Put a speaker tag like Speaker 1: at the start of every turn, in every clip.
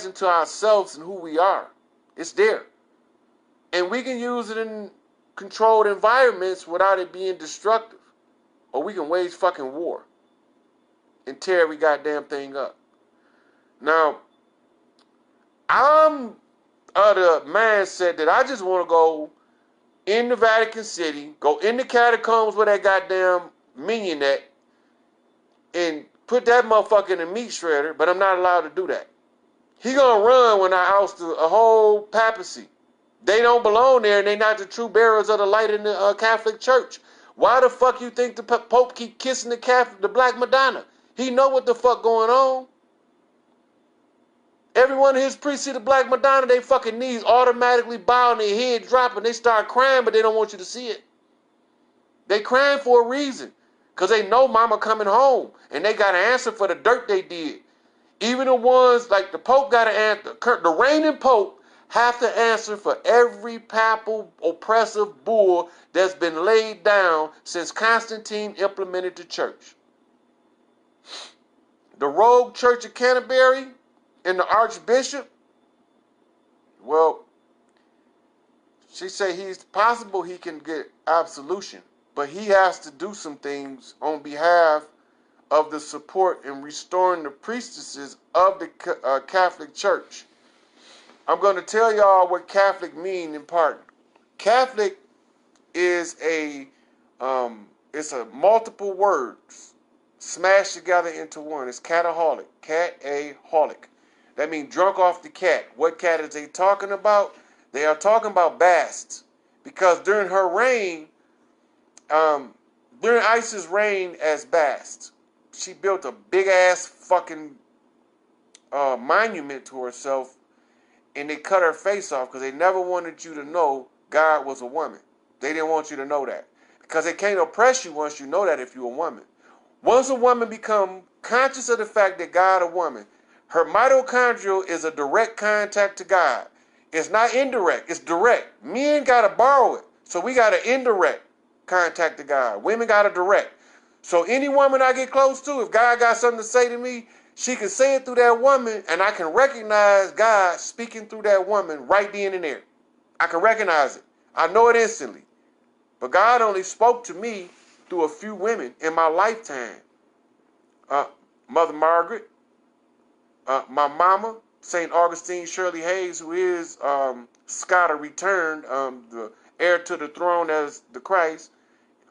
Speaker 1: into ourselves and who we are. It's there. And we can use it in controlled environments without it being destructive. Or we can wage fucking war and tear every goddamn thing up. Now, I'm of the mindset that I just want to go in the Vatican City, go in the catacombs where that goddamn minion at, and put that motherfucker in a meat shredder, but I'm not allowed to do that. He gonna run when I oust a whole papacy. They don't belong there, and they not the true bearers of the light in the Catholic Church. Why the fuck you think the Pope keep kissing the Black Madonna? He know what the fuck going on. Every one of his priests see the Black Madonna, they fucking knees automatically bow and their head drop and they start crying, but they don't want you to see it. They crying for a reason. Because they know mama coming home and they got to answer for the dirt they did. Even the ones like the Pope got to answer, the reigning Pope have to answer for every papal oppressive bull that's been laid down since Constantine implemented the church. The rogue Church of Canterbury and the Archbishop, well, she said he's possible he can get absolution, but he has to do some things on behalf of the support in restoring the priestesses of the Catholic Church. I'm going to tell y'all what Catholic mean in part. Catholic is it's a multiple words smashed together into one. It's cataholic, cat-a-holic. That means drunk off the cat. What cat is they talking about? They are talking about Bast, because during her reign, during Isis' reign as Bast, she built a big ass fucking monument to herself, and they cut her face off because they never wanted you to know God was a woman. They didn't want you to know that, because they can't oppress you once you know that if you're a woman. Once a woman become conscious of the fact that God a woman, her mitochondrial is a direct contact to God. It's not indirect, it's direct. Men gotta borrow it, so we got an indirect contact to God. Women got a direct. So any woman I get close to, if God got something to say to me, she can say it through that woman, and I can recognize God speaking through that woman right then and there. I can recognize it. I know it instantly. But God only spoke to me through a few women in my lifetime. Mother Margaret, my mama, St. Augustine Shirley Hayes, who is Scotta returned, the heir to the throne as the Christ.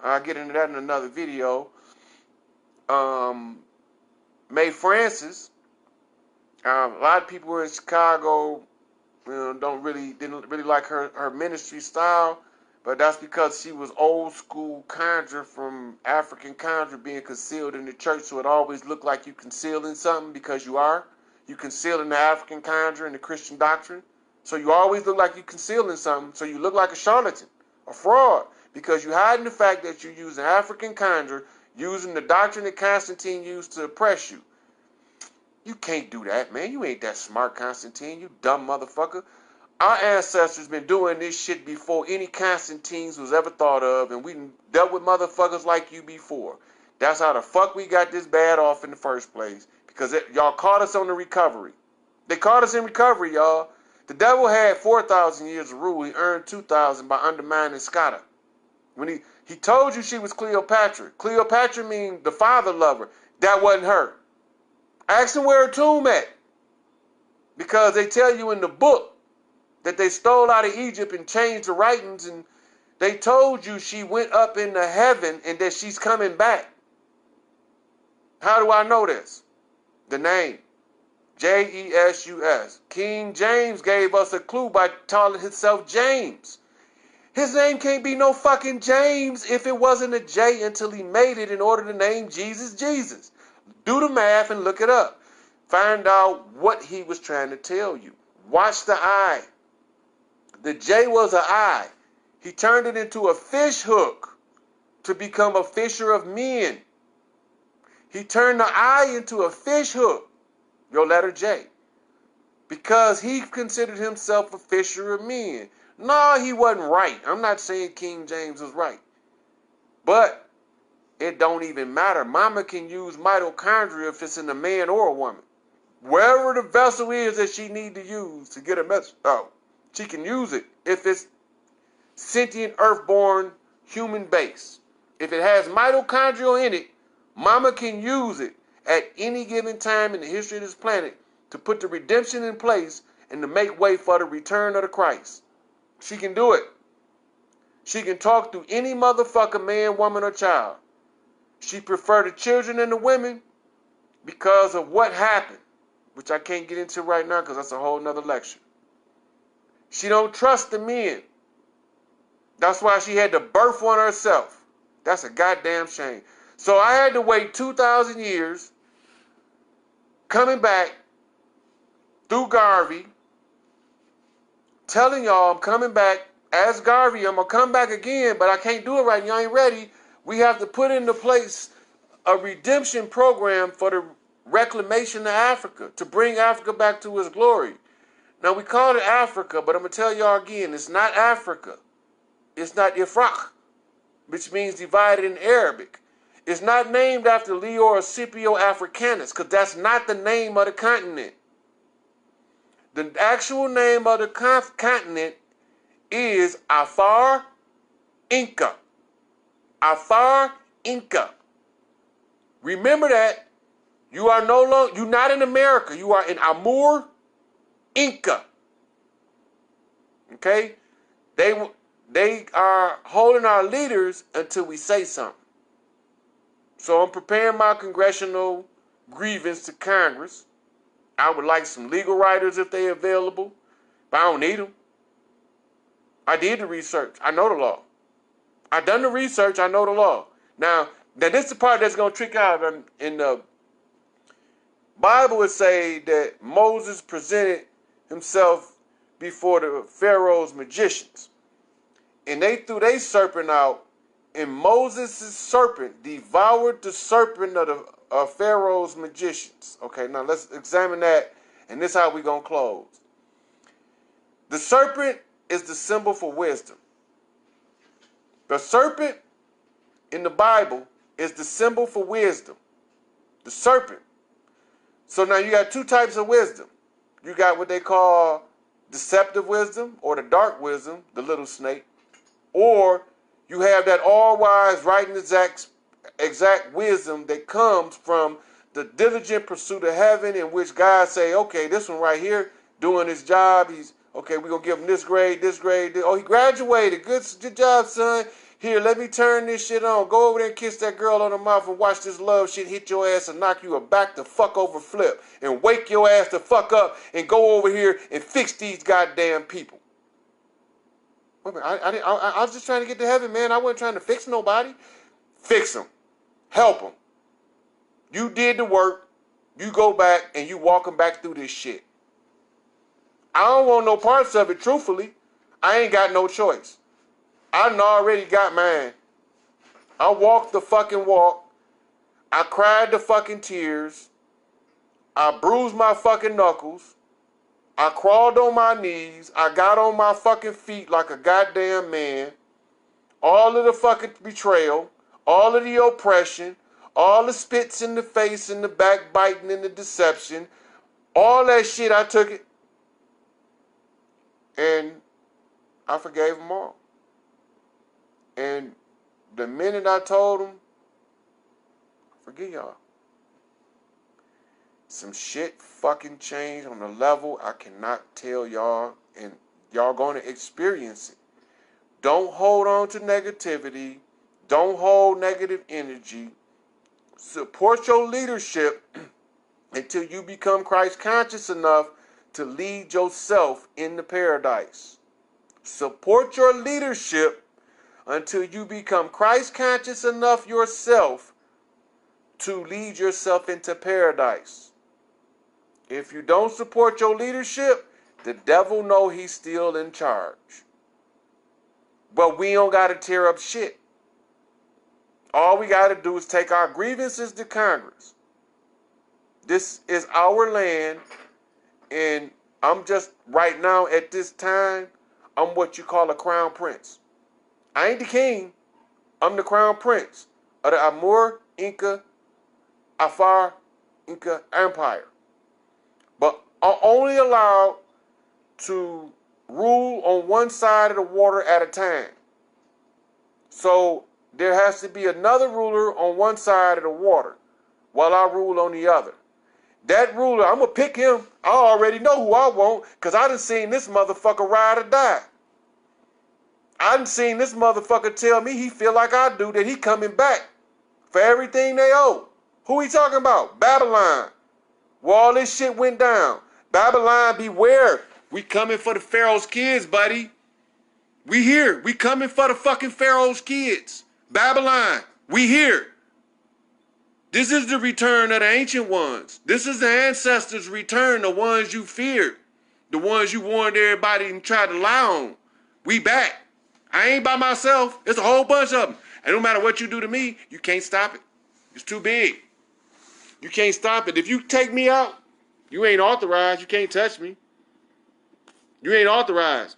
Speaker 1: I'll get into that in another video. Mae Francis. A lot of people in Chicago, didn't really like her ministry style, but that's because she was old school conjure from African conjure being concealed in the church, so it always looked like you concealing something because you are. You concealing the African conjure and the Christian doctrine, so you always look like you concealing something, so you look like a charlatan, a fraud, because you hiding the fact that you're using African conjure, using the doctrine that Constantine used to oppress you. You can't do that, man. You ain't that smart, Constantine. You dumb motherfucker. Our ancestors been doing this shit before any Constantines was ever thought of, and we dealt with motherfuckers like you before. That's how the fuck we got this bad off in the first place, because y'all caught us on the recovery. They caught us in recovery, y'all. The devil had 4,000 years of rule. He earned 2,000 by undermining Scotta. When he told you she was Cleopatra. Cleopatra means the father lover. That wasn't her. Ask them where her tomb at. Because they tell you in the book that they stole out of Egypt and changed the writings, and they told you she went up into heaven and that she's coming back. How do I know this? The name. J-E-S-U-S. King James gave us a clue by calling himself James. His name can't be no fucking James if it wasn't a J until he made it in order to name Jesus Jesus. Do the math and look it up. Find out what he was trying to tell you. Watch the eye. The J was an eye. He turned it into a fish hook to become a fisher of men. He turned the I into a fish hook, your letter J, because he considered himself a fisher of men. No, he wasn't right. I'm not saying King James was right. But it don't even matter. Mama can use mitochondria if it's in a man or a woman. Wherever the vessel is that she need to use to get a message out, she can use it if it's sentient, earthborn, human base. If it has mitochondria in it, mama can use it at any given time in the history of this planet to put the redemption in place and to make way for the return of the Christ. She can do it. She can talk to any motherfucker, man, woman, or child. She prefer the children and the women because of what happened, which I can't get into right now because that's a whole nother lecture. She don't trust the men. That's why she had to birth one herself. That's a goddamn shame. So I had to wait 2,000 years, coming back through Garvey, telling y'all I'm coming back as Garvey. I'm going to come back again, but I can't do it right now. I ain't ready. We have to put into place a redemption program for the reclamation of Africa, to bring Africa back to its glory. Now, we call it Africa, but I'm going to tell y'all again, it's not Africa. It's not Ifraq, which means divided in Arabic. It's not named after Leo or Scipio Africanus, because that's not the name of the continent. The actual name of the continent is Afar Inca. Afar Inca. Remember that. You are no longer, you're not in America. You are in Amur Inca. Okay? They are holding our leaders until we say something. So I'm preparing my congressional grievance to Congress. I would like some legal writers if they're available, but I don't need them. I did the research. I know the law. I done the research. I know the law. Now this is the part that's going to trick out. In the Bible, it say that Moses presented himself before the Pharaoh's magicians. And they threw their serpent out, and Moses' serpent devoured the serpent of Pharaoh's magicians. Okay, now let's examine that, and this is how we're going to close. The serpent is the symbol for wisdom. The serpent in the Bible is the symbol for wisdom. The serpent. So now you got two types of wisdom. You got what they call deceptive wisdom, or the dark wisdom, the little snake. Or you have that all-wise, right and exact wisdom that comes from the diligent pursuit of heaven, in which God say, okay, this one right here doing his job. He's, okay, we're going to give him this grade, this grade. Oh, he graduated. Good job, son. Here, let me turn this shit on. Go over there and kiss that girl on the mouth and watch this love shit hit your ass and knock you a back the fuck over flip and wake your ass the fuck up and go over here and fix these goddamn people. I was just trying to get to heaven, man. I wasn't trying to fix nobody. Fix them. Help them. You did the work. You go back and you walk them back through this shit. I don't want no parts of it, truthfully. I ain't got no choice. I done already got mine. I walked the fucking walk. I cried the fucking tears. I bruised my fucking knuckles. I crawled on my knees. I got on my fucking feet like a goddamn man. All of the fucking betrayal, all of the oppression, all the spits in the face and the backbiting and the deception, all that shit, I took it. And I forgave them all. And the minute I told them, forgive y'all, some shit fucking changed on a level I cannot tell y'all, and y'all going to experience it. Don't hold on to negativity. Don't hold negative energy. Support your leadership until you become Christ conscious enough to lead yourself into paradise. Support your leadership until you become Christ conscious enough yourself to lead yourself into paradise. If you don't support your leadership, the devil know he's still in charge. But we don't got to tear up shit. All we got to do is take our grievances to Congress. This is our land, and I'm just, right now at this time, I'm what you call a crown prince. I ain't the king. I'm the crown prince of the Amur Inca Afar Inca Empire. are only allowed to rule on one side of the water at a time. So there has to be another ruler on one side of the water while I rule on the other. That ruler, I'm going to pick him. I already know who I want because I done seen this motherfucker ride or die. I done seen this motherfucker tell me he feel like I do that he coming back for everything they owe. Who he talking about? Babylon. Where all this shit went down. Babylon, beware. We coming for the Pharaoh's kids, buddy. We here. We coming for the fucking Pharaoh's kids. Babylon, we here. This is the return of the ancient ones. This is the ancestors' return, the ones you feared. The ones you warned everybody and tried to lie on. We back. I ain't by myself. It's a whole bunch of them. And no matter what you do to me, you can't stop it. It's too big. You can't stop it. If you take me out, you ain't authorized. You can't touch me. You ain't authorized.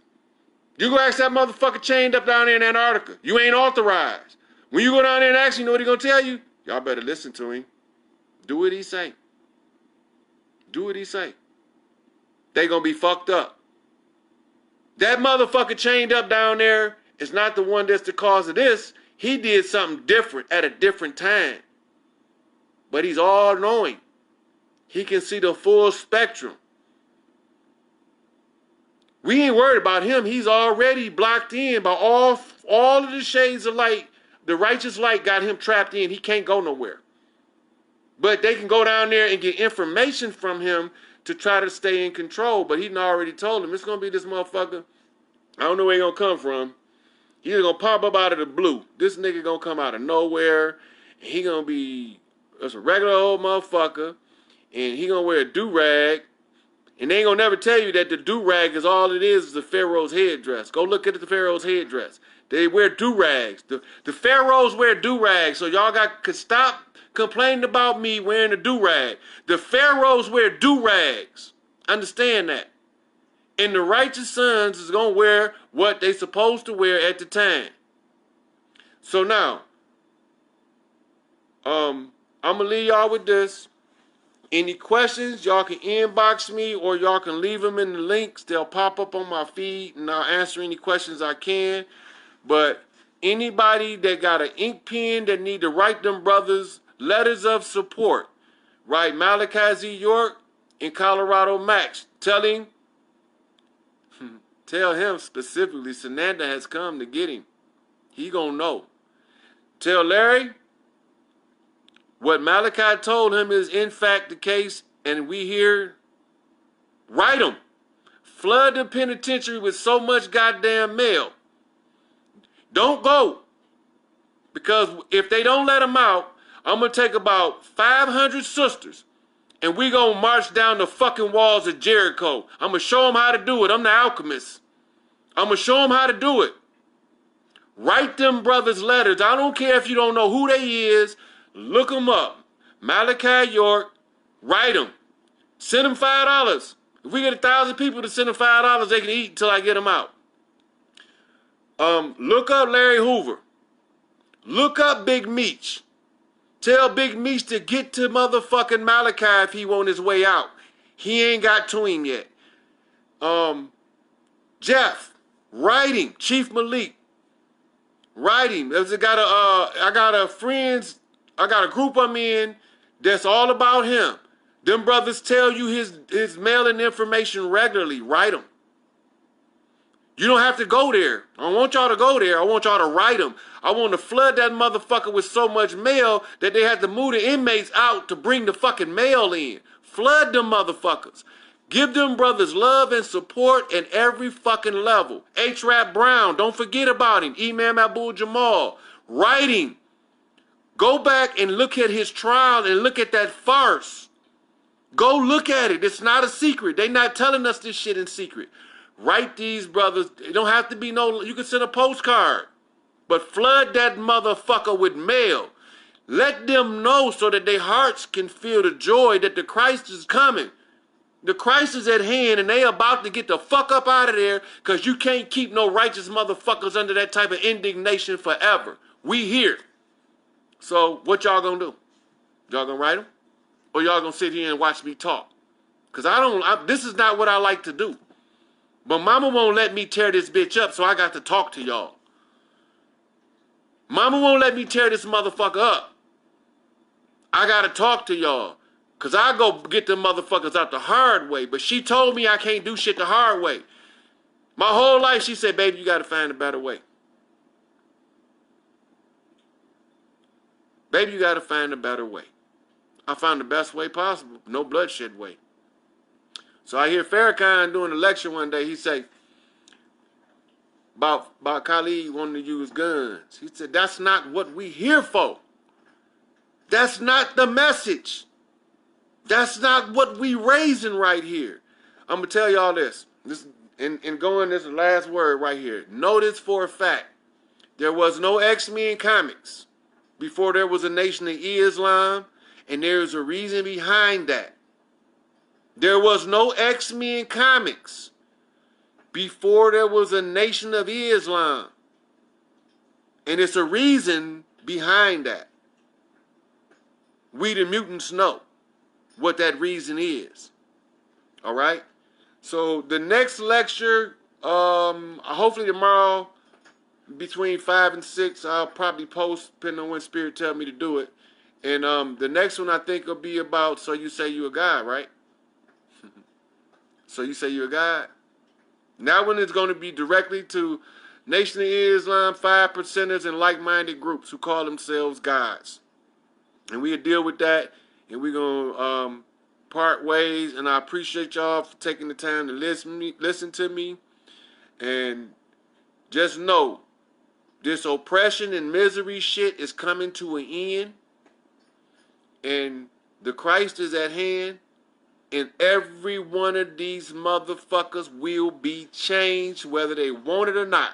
Speaker 1: You go ask that motherfucker chained up down there in Antarctica. You ain't authorized. When you go down there and ask, you know what he gonna tell you? Y'all better listen to him. Do what he say. Do what he say. They gonna be fucked up. That motherfucker chained up down there is not the one that's the cause of this. He did something different at a different time. But he's all-knowing. He can see the full spectrum. We ain't worried about him. He's already blocked in by all of the shades of light. The righteous light got him trapped in. He can't go nowhere. But they can go down there and get information from him to try to stay in control. But he already told him, it's going to be this motherfucker. I don't know where he going to come from. He's going to pop up out of the blue. This nigga going to come out of nowhere. And he going to be just a regular old motherfucker. And he going to wear a do-rag. And they ain't going to never tell you that the do-rag is all it is the Pharaoh's headdress. Go look at the Pharaoh's headdress. They wear do-rags. The Pharaohs wear do-rags. So y'all could stop complaining about me wearing a do-rag. The Pharaohs wear do-rags. Understand that. And the righteous sons is going to wear what they supposed to wear at the time. So now, I'm going to leave y'all with this. Any questions, y'all can inbox me or y'all can leave them in the links. They'll pop up on my feed and I'll answer any questions I can. But anybody that got an ink pen that need to write them brothers letters of support, write Malachi Z. York in Colorado Max. Tell him specifically, Sananda has come to get him. He gonna know. Tell Larry what Malachi told him is in fact the case, and we here. Write him. Flood the penitentiary with so much goddamn mail. Don't go. Because if they don't let him out, I'm going to take about 500 sisters and we going to march down the fucking walls of Jericho. I'm going to show them how to do it. I'm the alchemist. I'm going to show them how to do it. Write them brothers letters. I don't care if you don't know who they is. Look them up. Malachi York. Write them. Send them $5. If we get 1,000 people to send them $5, they can eat until I get them out. Look up Larry Hoover. Look up Big Meech. Tell Big Meech to get to motherfucking Malachi if he want his way out. He ain't got to him yet. Jeff, write him. Chief Malik, write him. I got a group I'm in that's all about him. Them brothers tell you his mailing information regularly. Write him. You don't have to go there. I don't want y'all to go there. I want y'all to write them. I want to flood that motherfucker with so much mail that they had to move the inmates out to bring the fucking mail in. Flood them motherfuckers. Give them brothers love and support at every fucking level. H-Rap Brown, don't forget about him. Imam Abdul-Jamal, write him. Go back and look at his trial and look at that farce. Go look at it. It's not a secret. They not telling us this shit in secret. Write these brothers. It don't have to be no, you can send a postcard. But flood that motherfucker with mail. Let them know so that their hearts can feel the joy that the Christ is coming. The Christ is at hand and they about to get the fuck up out of there because you can't keep no righteous motherfuckers under that type of indignation forever. We here. So what y'all gonna do? Y'all gonna write them? Or y'all gonna sit here and watch me talk? Because this is not what I like to do. But mama won't let me tear this bitch up, so I got to talk to y'all. Mama won't let me tear this motherfucker up. I got to talk to y'all. Because I go get them motherfuckers out the hard way. But she told me I can't do shit the hard way. My whole life, she said, baby, you got to find a better way. Baby, you got to find a better way. I found the best way possible. No bloodshed way. So I hear Farrakhan doing a lecture one day. He say, about Khalid wanting to use guns. He said, that's not what we here for. That's not the message. That's not what we raising right here. I'm going to tell y'all this. This is the last word right here. Know this for a fact. There was no X-Men comics before there was a Nation of Islam, and there's a reason behind that. There was no X-Men comics before there was a Nation of Islam. And it's a reason behind that. We the mutants know what that reason is. All right? So the next lecture, hopefully tomorrow, between 5 and 6, I'll probably post, depending on when Spirit tell me to do it. And the next one I think will be about, so you say you a God, right? So you say you're a God? That one is going to be directly to Nation of Islam, 5%ers, and like-minded groups who call themselves gods. And we'll deal with that, and we're going to part ways. And I appreciate y'all for taking the time to listen to me. And just know, this oppression and misery shit is coming to an end. And the Christ is at hand. And every one of these motherfuckers will be changed, whether they want it or not,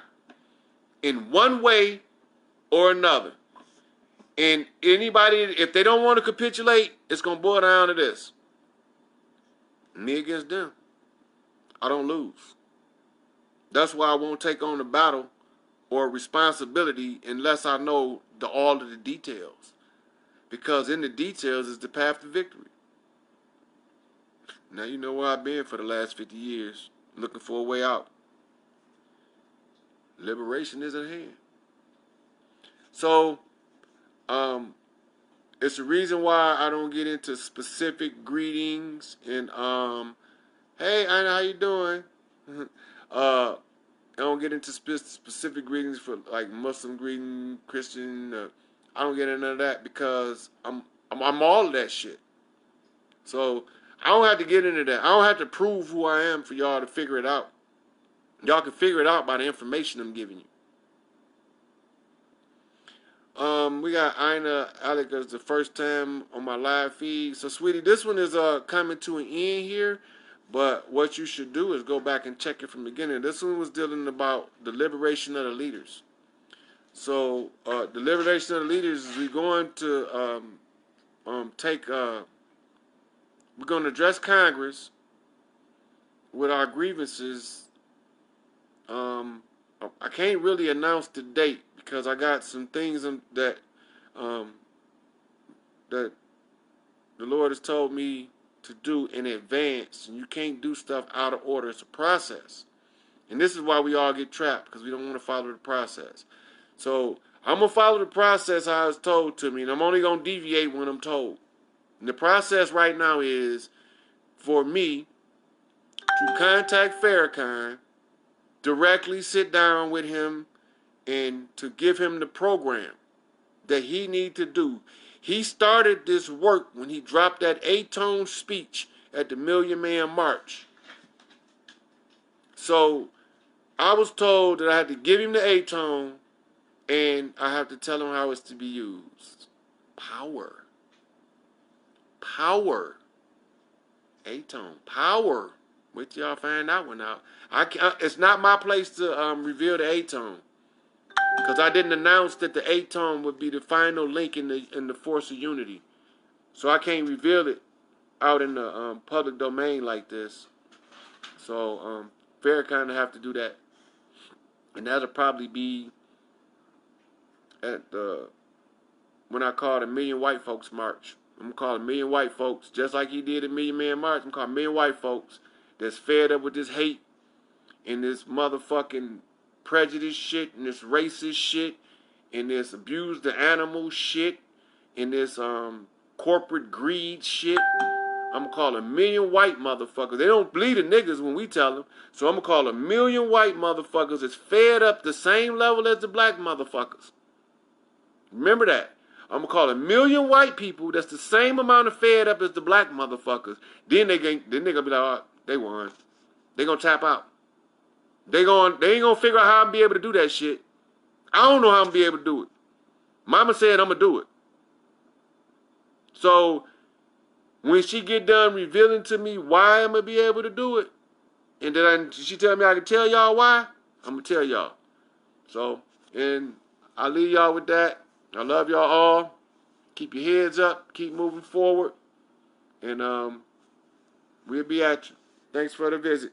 Speaker 1: in one way or another. And anybody, if they don't want to capitulate, it's going to boil down to this. Me against them. I don't lose. That's why I won't take on the battle or responsibility unless I know all of the details. Because in the details is the path to victory. Now you know where I've been for the last 50 years, looking for a way out. Liberation is at hand. So, it's the reason why I don't get into specific greetings and, hey, Ina, how you doing? I don't get into specific greetings for like Muslim greeting, Christian. I don't get into none of that because I'm all of that shit. So I don't have to get into that. I don't have to prove who I am for y'all to figure it out. Y'all can figure it out by the information I'm giving you. We got Ina Alec as the first time on my live feed. So, sweetie, this one is coming to an end here. But what you should do is go back and check it from the beginning. This one was dealing about the liberation of the leaders. So, the liberation of the leaders is we're going to we're going to address Congress with our grievances. I can't really announce the date because I got some things that the Lord has told me to do in advance, and you can't do stuff out of order. It's a process, and this is why we all get trapped, because we don't want to follow the process. So I'm gonna follow the process how it's told to me, and I'm only gonna deviate when I'm told. And the process right now is for me to contact Farrakhan, directly sit down with him, and to give him the program that he need to do. He started this work when he dropped that 8-tone speech at the Million Man March. So I was told that I had to give him the 8-tone and I have to tell him how it's to be used. Power. Power. 8-tone. Power. Wait till y'all find that one out. It's not my place to reveal the 8-tone. Because I didn't announce that the 8-tone would be the final link in the force of unity. So I can't reveal it out in the public domain like this. So Farrakhan will have to do that. And that'll probably be at when I call the Million White Folks March I'm gonna call a million white folks, just like he did a Million Man March. I'm gonna call a million white folks that's fed up with this hate and this motherfucking prejudice shit and this racist shit and this abuse the animal shit and this corporate greed shit. I'm gonna call a million white motherfuckers. They don't believe the niggas when we tell them. So I'm gonna call a million white motherfuckers that's fed up the same level as the black motherfuckers. Remember that. I'm gonna call a million white people that's the same amount of fed up as the black motherfuckers. Then they gonna be like, oh, they won. They gonna tap out. They ain't gonna figure out how I'm gonna be able to do that shit. I don't know how I'm gonna be able to do it. Mama said I'm gonna do it. So when she get done revealing to me why I'm gonna be able to do it, and then she tell me I can tell y'all why, I'm gonna tell y'all. So, and I'll leave y'all with that. I love y'all all. Keep your heads up. Keep moving forward. And we'll be at you. Thanks for the visit.